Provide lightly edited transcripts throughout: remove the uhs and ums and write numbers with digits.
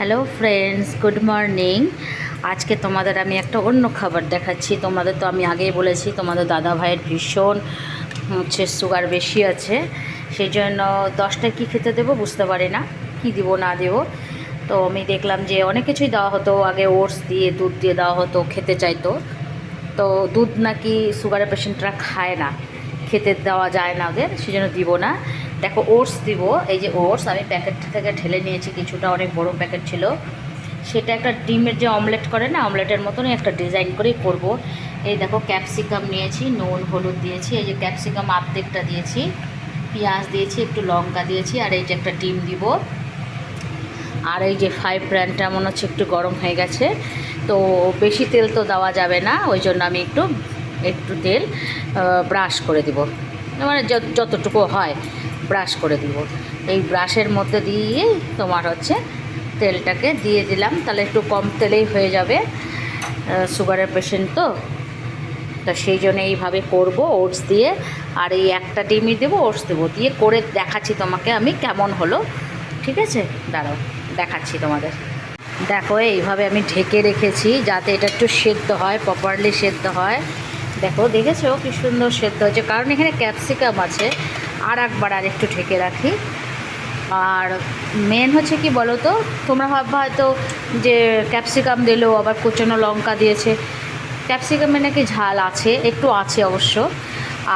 Hello friends, good morning. আজকে তোমাদের আমি একটা অন্য খাবার দেখাচ্ছি। তোমাদের তো আমি আগেই বলেছি তোমাদের দাদা ভাইয়ের ভীষণ সুগার বেশি আছে, সেই জন্য 10টায় কী খেতে দেবো বুঝতে পারি না, কি দিব না দেব। তো আমি দেখলাম যে অনেক কিছুই দেওয়া হতো, আগে ওটস দিয়ে দুধ দিয়ে দেওয়া হতো, খেতে চাইতো। তো দুধ নাকি সুগারের পেশেন্টরা খায় না, খেতে দেওয়া যায় না ওদের, সেই জন্য দিব না। দেখো ওটস দিব, এই যে ওটস আমি প্যাকেট থেকে ঢেলে নিয়েছি কিছুটা, অনেক বড় প্যাকেট ছিল। সেটা একটা ডিমের যে অমলেট করে না, অমলেটের মতনই একটা ডিজাইন করেই করব। এই দেখো ক্যাপসিকাম নিয়েছি, নুন হলুদ দিয়েছি, এই যে ক্যাপসিকাম অর্ধেকটা দিয়েছি, পেঁয়াজ দিয়েছি, একটু লঙ্কা দিয়েছি, আর এই যে একটা ডিম দিব। আর এই যে ফ্রাই প্যানটা মনে হচ্ছে একটু গরম হয়ে গেছে, তো বেশি তেল তো দেওয়া যাবে না, ওই জন্য আমি একটু একটু তেল ব্রাশ করে দিব, মানে যতটুকু হয় ব্রাশ করে দিব। এই ব্রাশের মধ্যে দিয়ে তোমার হচ্ছে তেলটাকে দিয়ে দিলাম, তাহলে একটু কম তেলেই হয়ে যাবে, সুগারের পেশেন্ট তো। তো সেই জন্য এইভাবে করব ওটস দিয়ে, আর এই একটা ডিমই দেবো, ওটস দেবো দিয়ে করে দেখাচ্ছি তোমাকে আমি কেমন হলো। ঠিক আছে, দাঁড়াও দেখাচ্ছি তোমাদের। দেখো এইভাবে আমি ঢেকে রেখেছি যাতে এটা একটু সেদ্ধ হয়, প্রপারলি সেদ্ধ হয়। দেখো দেখেছো কি সুন্দর সেদ্ধ হয়েছে, কারণ এখানে ক্যাপসিকাম আছে। আর একবার আর একটু ঢেকে রাখি। আর মেন হচ্ছে কি বলো তো, তোমরা ভাববা হয়তো যে ক্যাপসিকাম দিলেও আবার কুচনো লঙ্কা দিয়েছে, ক্যাপসিকামে নাকি ঝাল আছে, একটু আছে অবশ্য।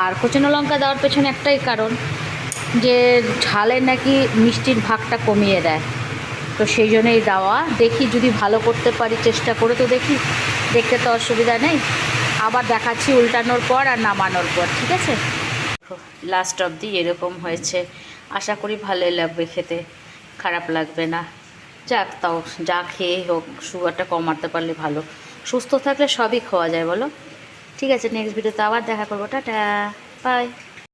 আর কুচনো লঙ্কা দেওয়ার পেছনে একটাই কারণ, যে ঝালের নাকি মিষ্টির ভাগটা কমিয়ে দেয়, তো সেই জন্যই দেওয়া। দেখি যদি ভালো করতে পারি, চেষ্টা করে তো দেখি, দেখতে তো অসুবিধা নেই। আবার দেখাচ্ছি উল্টানোর পর আর নামানোর পর, ঠিক আছে। লাস্ট অবধি এরকম হয়েছে, আশা করি ভালোই লাগবে খেতে, খারাপ লাগবে না। যাক, তাও যা খেয়ে হোক সুগারটা কমাতে পারলে ভালো, সুস্থ থাকলে সবই খাওয়া যায় বলো। ঠিক আছে, নেক্সট ভিডিওতে আবার দেখা করবো, টাটা, বাই।